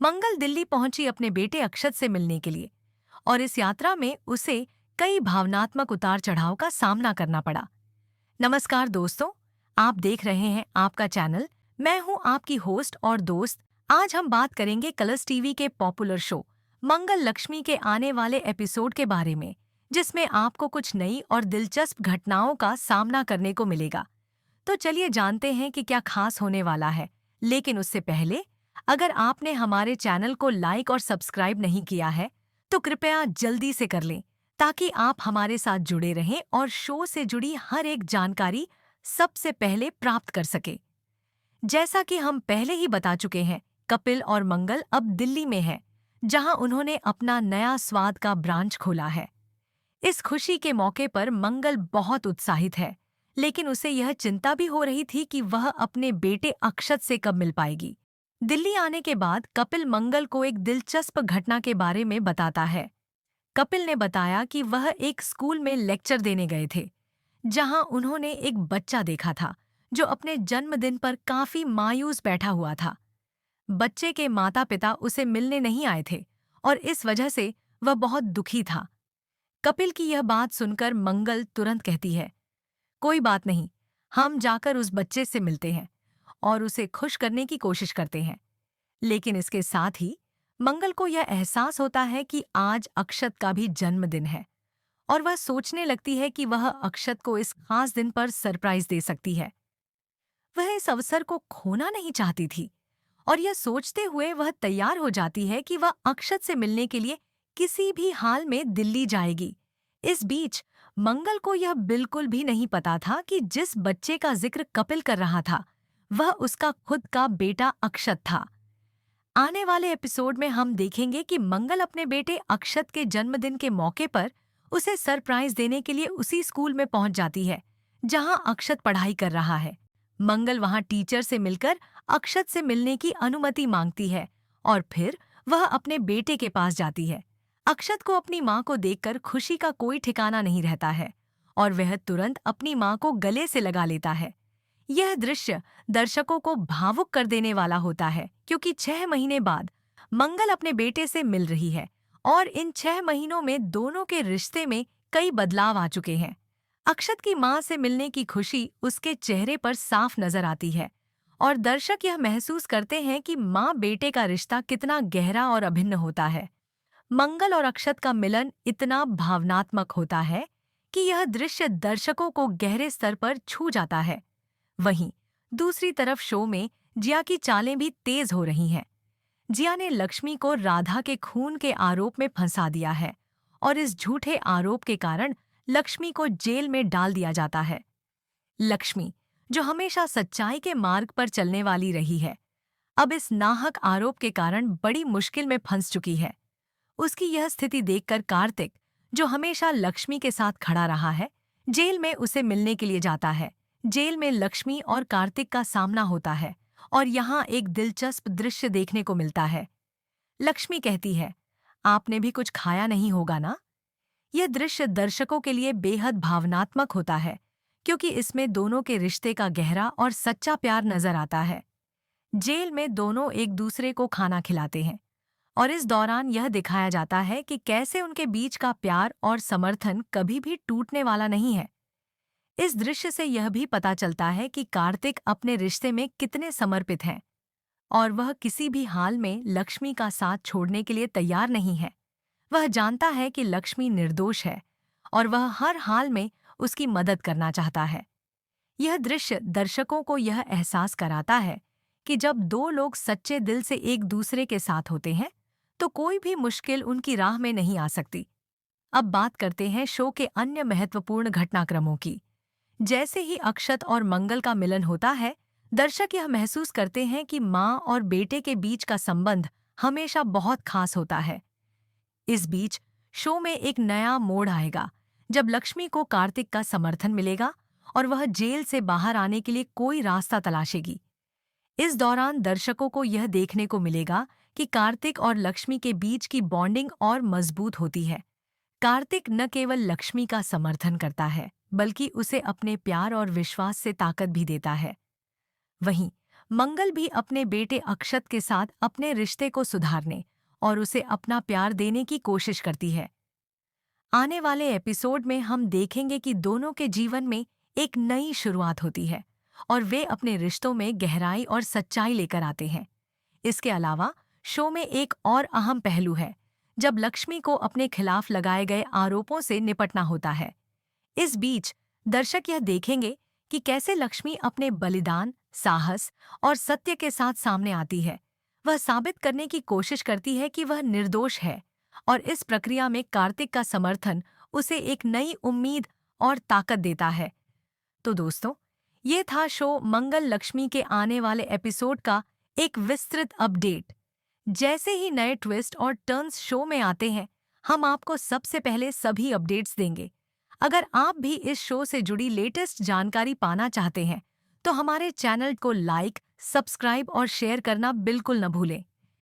मंगल दिल्ली पहुंची अपने बेटे अक्षत से मिलने के लिए और इस यात्रा में उसे कई भावनात्मक उतार चढ़ाव का सामना करना पड़ा। नमस्कार दोस्तों, आप देख रहे हैं आपका चैनल। मैं हूं आपकी होस्ट और दोस्त। आज हम बात करेंगे कलर्स टीवी के पॉपुलर शो मंगल लक्ष्मी के आने वाले एपिसोड के बारे में, जिसमें आपको कुछ नई और दिलचस्प घटनाओं का सामना करने को मिलेगा। तो चलिए जानते हैं कि क्या खास होने वाला है। लेकिन उससे पहले, अगर आपने हमारे चैनल को लाइक और सब्सक्राइब नहीं किया है, तो कृपया जल्दी से कर लें ताकि आप हमारे साथ जुड़े रहें और शो से जुड़ी हर एक जानकारी सबसे पहले प्राप्त कर सके। जैसा कि हम पहले ही बता चुके हैं, कपिल और मंगल अब दिल्ली में हैं, जहां उन्होंने अपना नया स्वाद का ब्रांच खोला है। इस खुशी के मौके पर मंगल बहुत उत्साहित है, लेकिन उसे यह चिंता भी हो रही थी कि वह अपने बेटे अक्षत से कब मिल पाएगी। दिल्ली आने के बाद कपिल मंगल को एक दिलचस्प घटना के बारे में बताता है। कपिल ने बताया कि वह एक स्कूल में लेक्चर देने गए थे, जहां उन्होंने एक बच्चा देखा था जो अपने जन्मदिन पर काफी मायूस बैठा हुआ था। बच्चे के माता-पिता उसे मिलने नहीं आए थे और इस वजह से वह बहुत दुखी था। कपिल की यह बात सुनकर मंगल तुरंत कहती है, कोई बात नहीं, हम जाकर उस बच्चे से मिलते हैं और उसे खुश करने की कोशिश करते हैं। लेकिन इसके साथ ही मंगल को यह एहसास होता है कि आज अक्षत का भी जन्मदिन है और वह सोचने लगती है कि वह अक्षत को इस खास दिन पर सरप्राइज दे सकती है। वह इस अवसर को खोना नहीं चाहती थी और यह सोचते हुए वह तैयार हो जाती है कि वह अक्षत से मिलने के लिए किसी भी हाल में दिल्ली जाएगी। इस बीच मंगल को यह बिल्कुल भी नहीं पता था कि जिस बच्चे का जिक्र कपिल कर रहा था, वह उसका खुद का बेटा अक्षत था। आने वाले एपिसोड में हम देखेंगे कि मंगल अपने बेटे अक्षत के जन्मदिन के मौके पर उसे सरप्राइज देने के लिए उसी स्कूल में पहुंच जाती है जहां अक्षत पढ़ाई कर रहा है। मंगल वहां टीचर से मिलकर अक्षत से मिलने की अनुमति मांगती है और फिर वह अपने बेटे के पास जाती है। अक्षत को अपनी मां को देखकर खुशी का कोई ठिकाना नहीं रहता है और वह तुरंत अपनी मां को गले से लगा लेता है। यह दृश्य दर्शकों को भावुक कर देने वाला होता है, क्योंकि 6 महीने बाद मंगल अपने बेटे से मिल रही है और इन 6 महीनों में दोनों के रिश्ते में कई बदलाव आ चुके हैं। अक्षत की मां से मिलने की खुशी उसके चेहरे पर साफ नजर आती है और दर्शक यह महसूस करते हैं कि मां बेटे का रिश्ता कितना गहरा और अभिन्न होता है। मंगल और अक्षत का मिलन इतना भावनात्मक होता है कि यह दृश्य दर्शकों को गहरे स्तर पर छू जाता है। वहीं दूसरी तरफ शो में जिया की चालें भी तेज हो रही हैं। जिया ने लक्ष्मी को राधा के खून के आरोप में फंसा दिया है और इस झूठे आरोप के कारण लक्ष्मी को जेल में डाल दिया जाता है। लक्ष्मी, जो हमेशा सच्चाई के मार्ग पर चलने वाली रही है, अब इस नाहक आरोप के कारण बड़ी मुश्किल में फंस चुकी है। उसकी यह स्थिति देखकर कार्तिक, जो हमेशा लक्ष्मी के साथ खड़ा रहा है, जेल में उसे मिलने के लिए जाता है। जेल में लक्ष्मी और कार्तिक का सामना होता है और यहाँ एक दिलचस्प दृश्य देखने को मिलता है। लक्ष्मी कहती है, आपने भी कुछ खाया नहीं होगा ना? यह दृश्य दर्शकों के लिए बेहद भावनात्मक होता है, क्योंकि इसमें दोनों के रिश्ते का गहरा और सच्चा प्यार नजर आता है। जेल में दोनों एक दूसरे को खाना खिलाते हैं और इस दौरान यह दिखाया जाता है कि कैसे उनके बीच का प्यार और समर्थन कभी भी टूटने वाला नहीं है। इस दृश्य से यह भी पता चलता है कि कार्तिक अपने रिश्ते में कितने समर्पित हैं और वह किसी भी हाल में लक्ष्मी का साथ छोड़ने के लिए तैयार नहीं है। वह जानता है कि लक्ष्मी निर्दोष है और वह हर हाल में उसकी मदद करना चाहता है। यह दृश्य दर्शकों को यह एहसास कराता है कि जब दो लोग सच्चे दिल से एक दूसरे के साथ होते हैं, तो कोई भी मुश्किल उनकी राह में नहीं आ सकती। अब बात करते हैं शो के अन्य महत्वपूर्ण घटनाक्रमों की। जैसे ही अक्षत और मंगल का मिलन होता है, दर्शक यह महसूस करते हैं कि माँ और बेटे के बीच का संबंध हमेशा बहुत खास होता है। इस बीच शो में एक नया मोड़ आएगा, जब लक्ष्मी को कार्तिक का समर्थन मिलेगा और वह जेल से बाहर आने के लिए कोई रास्ता तलाशेगी। इस दौरान दर्शकों को यह देखने को मिलेगा कि कार्तिक और लक्ष्मी के बीच की बॉन्डिंग और मजबूत होती है। कार्तिक न केवल लक्ष्मी का समर्थन करता है, बल्कि उसे अपने प्यार और विश्वास से ताकत भी देता है। वहीं मंगल भी अपने बेटे अक्षत के साथ अपने रिश्ते को सुधारने और उसे अपना प्यार देने की कोशिश करती है। आने वाले एपिसोड में हम देखेंगे कि दोनों के जीवन में एक नई शुरुआत होती है और वे अपने रिश्तों में गहराई और सच्चाई लेकर आते हैं। इसके अलावा शो में एक और अहम पहलू है, जब लक्ष्मी को अपने खिलाफ लगाए गए आरोपों से निपटना होता है। इस बीच दर्शक यह देखेंगे कि कैसे लक्ष्मी अपने बलिदान, साहस और सत्य के साथ सामने आती है। वह साबित करने की कोशिश करती है कि वह निर्दोष है और इस प्रक्रिया में कार्तिक का समर्थन उसे एक नई उम्मीद और ताकत देता है। तो दोस्तों, ये था शो मंगल लक्ष्मी के आने वाले एपिसोड का एक विस्तृत अपडेट। जैसे ही नए ट्विस्ट और टर्न्स शो में आते हैं, हम आपको सबसे पहले सभी अपडेट्स देंगे। अगर आप भी इस शो से जुड़ी लेटेस्ट जानकारी पाना चाहते हैं, तो हमारे चैनल को लाइक, सब्सक्राइब और शेयर करना बिल्कुल न भूलें।